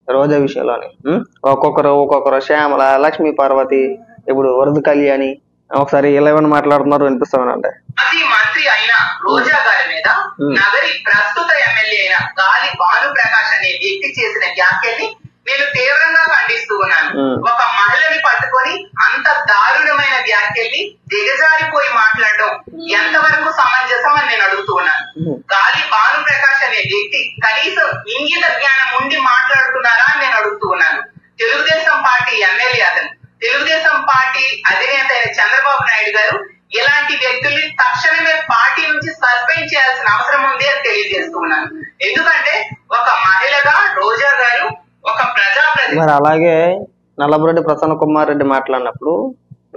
రోజా విషయంలోని ఒక్కొక్కరు శ్యామల, లక్ష్మీ పార్వతి, ఇప్పుడు వరద కళ్యాణి. ఒకసారి 11 మాట్లాడుతున్నారు, వినిపిస్తామనండి. మాజీ మంత్రి అయిన రోజా గారి మీద నగరి ప్రస్తుత ఎమ్మెల్యే అయిన గాలి భానుప్రకాష్ అనే వ్యక్తి చేసిన వ్యాఖ్యల్ని నేను తీవ్రంగా ఖండిస్తూ ఉన్నాను. ఒక మహిళని పట్టుకొని అంత దారుణమైన వ్యాఖ్యల్ని దిగజారిపోయి మాట్లాడడం ఎంతవరకు సమంజసం అని నేను అడుగుతూ ఉన్నాను. గాలి భానుప్రకాష్ అనే వ్యక్తి కనీసం ఇంగిత జ్ఞానం ఉండి మాట్లాడుతున్నారా అని నేను అడుగుతూ ఉన్నాను. తెలుగుదేశం పార్టీ ఎమ్మెల్యే అతను, తెలుగుదేశం పార్టీ అధినేత అయిన చంద్రబాబు నాయుడు గారు ఇలాంటి వ్యక్తుల్ని తక్షణమే పార్టీ నుంచి సస్పెండ్ చేయాల్సిన అవసరం ఉంది అని తెలియజేస్తూ ఉన్నాను. ఎందుకంటే ఒక మహిళగా రోజా గారు ఒక ప్రజాప్రతినిధి. మరి అలాగే నల్లబరెడ్డి ప్రసన్న కుమార్ రెడ్డి మాట్లాడినప్పుడు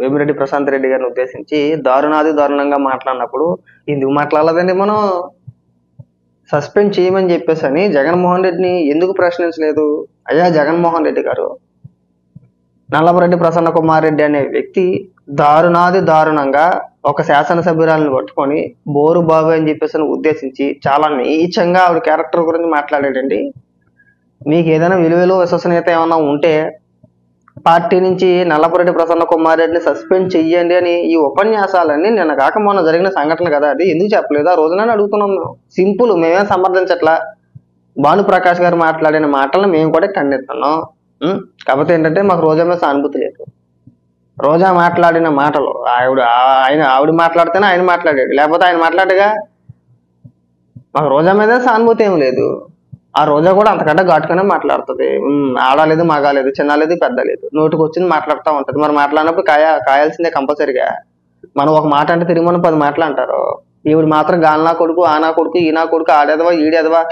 వేమిరెడ్డి ప్రశాంత్ రెడ్డి గారిని ఉద్దేశించి దారుణంగా మాట్లాడినప్పుడు ఎందుకు మాట్లాడలేదండి? మనం సస్పెండ్ చేయమని చెప్పేసి అని జగన్మోహన్ రెడ్డిని ఎందుకు ప్రశ్నించలేదు? అయ్యా జగన్మోహన్ రెడ్డి గారు, నల్లబరెడ్డి ప్రసన్న కుమార్ రెడ్డి అనే వ్యక్తి దారుణంగా ఒక శాసనసభ్యురాలను పట్టుకొని బోరు బాబు అని చెప్పేసి ఉద్దేశించి చాలా నీచంగా ఆవిడ క్యారెక్టర్ గురించి మాట్లాడాడండి. మీకు ఏదైనా విలువలు విశ్వసనీయత ఏమన్నా ఉంటే పార్టీ నుంచి నల్లబరెడ్డి ప్రసన్న కుమార్ రెడ్డిని సస్పెండ్ చెయ్యండి అని ఈ ఉపన్యాసాలన్నీ నిన్న కాక మొన్న జరిగిన సంఘటన కదా, అది ఎందుకు చెప్పలేదు? ఆ రోజున అడుగుతున్నాం మేము. సింపుల్, మేమేం సమర్థించట్లా. భానుప్రకాష్ గారు మాట్లాడిన మాటలను మేము కూడా ఖండిస్తున్నాం. కాకపోతే ఏంటంటే మాకు రోజా మీద సానుభూతి లేదు. రోజా మాట్లాడిన మాటలు ఆవిడ మాట్లాడితేనే ఆయన మాట్లాడాడు, లేకపోతే ఆయన మాట్లాడగా మాకు రోజా మీద సానుభూతి ఏం లేదు. ఆ రోజా కూడా అంతకంటే ఘాటుగానే మాట్లాడుతుంది. ఆడలేదు, మగాలేదు, చిన్నలేదు, పెద్ద లేదు, నోటికి వచ్చింది మాట్లాడుతూ ఉంటది. మరి మాట్లాడినప్పుడు కాయాల్సిందే కంపల్సరిగా. మనం ఒక మాట అంటే తిరిగి మనం 10 మాటలు అంటారు. ఈవిడ మాత్రం గాలినా కొడుకు, ఆనా కొడుకు, ఈనా కొడుకు, ఆడేదవా ఈడేదవా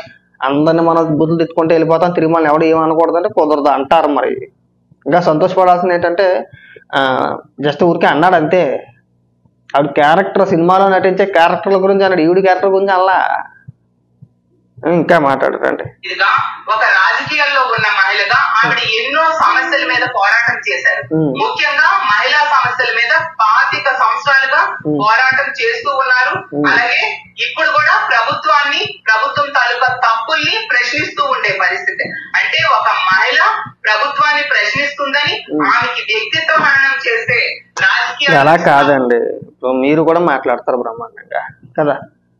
అందరిని మనం బుద్ధులు తిట్టుకుంటే వెళ్ళిపోతాం. తిరిగి మనం ఎవడు ఏమనకూడదు అంటే కుదరదు అంటారు. మరి ఇంకా సంతోషపడాల్సింది ఏంటంటే జస్ట్ ఊరికే అన్నాడు అంతే. ఆవిడ క్యారెక్టర్, సినిమాలో నటించే క్యారెక్టర్ల గురించి అన్నాడు, ఈవిడ క్యారెక్టర్ గురించి అలా ఇంకా మాట్లాడరండి. ఒక రాజకీయాల్లో ఉన్న మహిళగా ఆవిడ ఎన్నో సమస్యల మీద పోరాటం చేశారు. ముఖ్యంగా మహిళా సమస్యల మీద 25 సంవత్సరాలుగా పోరాటం చేస్తూ ఉన్నారు. అలాగే ఇప్పుడు కూడా ప్రభుత్వం తాలూకా తప్పుల్ని ప్రశ్నిస్తూ ఉండే పరిస్థితి. అంటే ఒక మహిళ ప్రభుత్వాన్ని ప్రశ్నిస్తుందని ఆమెకి వ్యక్తిత్వ హననం చేస్తే రాజకీయ అలా కాదండి. మీరు కూడా మాట్లాడతారు బ్రహ్మాండంగా కదా,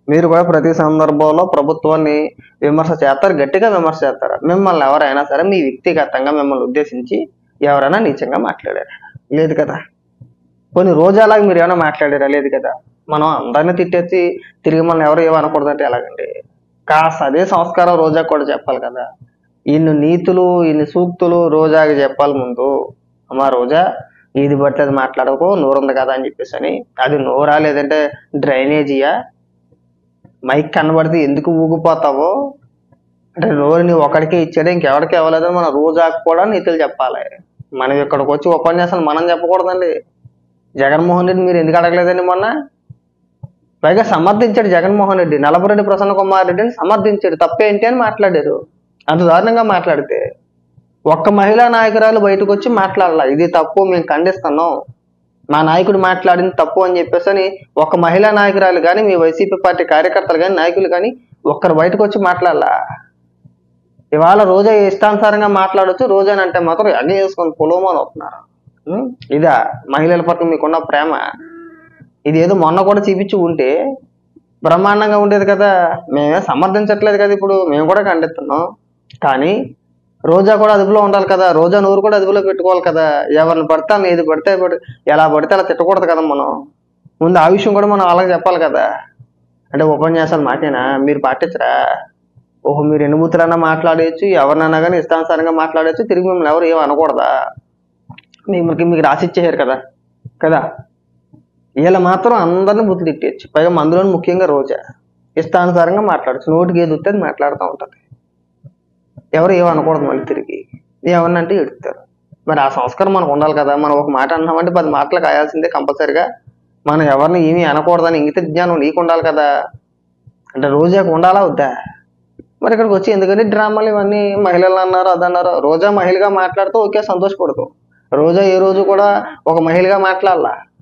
మీరు కూడా ప్రతి సందర్భంలో ప్రభుత్వాన్ని విమర్శ చేస్తారు, గట్టిగా విమర్శ చేస్తారు. మిమ్మల్ని ఎవరైనా సరే మీ వ్యక్తిగతంగా మిమ్మల్ని ఉద్దేశించి ఎవరైనా నీచంగా మాట్లాడారా? లేదు కదా. కొన్ని రోజాలాగా మీరు ఏమైనా మాట్లాడారా? లేదు కదా. మనం అందరినీ తిట్టేసి తిరిగి మనం ఎవరు ఏమనకూడదంటే ఎలాగండి? కాస్త అదే సంస్కారం రోజా కూడా చెప్పాలి కదా. ఇన్ని నీతులు, ఇన్ని సూక్తులు రోజాకి చెప్పాలి ముందు. అమ్మా రోజా, ఇది పడితే అది మాట్లాడకు, నోరుంది కదా అని చెప్పేసి అని. అది నోరా లేదంటే డ్రైనేజీయా? మైక్ కనబడితే ఎందుకు ఊగిపోతావో? అంటే నోరుని ఒకడికే ఇచ్చాడు, ఇంకెవరికి ఇవ్వలేదని మన రోజాకు కూడా నీతులు చెప్పాలి. మనం ఇక్కడికి వచ్చి ఉపన్యాసాలు మనం చెప్పకూడదండి. జగన్మోహన్ రెడ్డి మీరు ఎందుకు అడగలేదండి మొన్న? పైగా సమర్థించాడు జగన్మోహన్ రెడ్డి, నల్లబరెడ్డి ప్రసన్న కుమార్ రెడ్డిని సమర్థించాడు. తప్పేంటి అని మాట్లాడారు. అంత దారుణంగా మాట్లాడితే ఒక్క మహిళా నాయకురాలు బయటకు వచ్చి మాట్లాడాల, ఇది తప్పు, మేము ఖండిస్తున్నాం, మా నాయకుడు మాట్లాడింది తప్పు అని చెప్పేసి అని ఒక మహిళా నాయకురాలు కానీ, మీ వైసీపీ పార్టీ కార్యకర్తలు కానీ, నాయకులు కానీ ఒక్కరు బయటకు వచ్చి మాట్లాడాల. ఇవాళ రోజా ఇష్టానుసారంగా మాట్లాడవచ్చు, రోజాని అంటే మాత్రం అన్నీ వేసుకొని పొలోమని అవుతున్నారు. ఇదా మహిళల పట్ల మీకున్న ప్రేమ? ఇది ఏదో మొన్న కూడా చూపించి ఉంటే బ్రహ్మాండంగా ఉండేది కదా. మేమే సమర్థించట్లేదు కదా, ఇప్పుడు మేము కూడా ఖండిస్తున్నాం. కానీ రోజా కూడా అదుపులో ఉండాలి కదా, రోజా నోరు కూడా అదుపులో పెట్టుకోవాలి కదా. ఎవరిని పడితే ఏది పడితే ఎలా పడితే అలా తిట్టకూడదు కదా. మనం ముందు ఆ విషయం కూడా మనం అలాగే చెప్పాలి కదా. అంటే ఉపన్యాసాలు మాకేనా, మీరు పాటించరా? ఓహో, మీరు ఎన్ని బూతులన్నా మాట్లాడేయచ్చు, ఎవరినన్నా కానీ ఇష్టానుసారంగా మాట్లాడచ్చు, తిరిగి మిమ్మల్ని ఎవరు ఏం అనకూడదా? మీకు రాసిచ్చేసారు కదా కదా. వీళ్ళ మాత్రం అందరిని బుద్ధులు తిట్టేయచ్చు. పైగా అందులో ముఖ్యంగా రోజా ఇష్టానుసారంగా మాట్లాడచ్చు, నోటికి ఏది వస్తే అది మాట్లాడుతూ ఉంటుంది. ఎవరు ఏమనకూడదు, మళ్ళీ తిరిగి ఏమన్నంటే ఎడుతారు. మరి ఆ సంస్కారం మనకు ఉండాలి కదా. మనం ఒక మాట అన్నామంటే 10 మాటలు కాయాల్సిందే కంపల్సరిగా. మనం ఎవరిని ఏమీ అనకూడదని ఇంగిత జ్ఞానం నీకు ఉండాలి కదా. అంటే రోజాకు ఉండాలా వద్దా? మరి ఇక్కడికి వచ్చి ఎందుకంటే డ్రామాలు ఇవన్నీ, మహిళలు అన్నారు అదన్నారు. రోజా మహిళగా మాట్లాడుతూ ఓకే సంతోషపడుతూ, రోజా ఏ రోజు కూడా ఒక మహిళగా మాట్లాడాలా.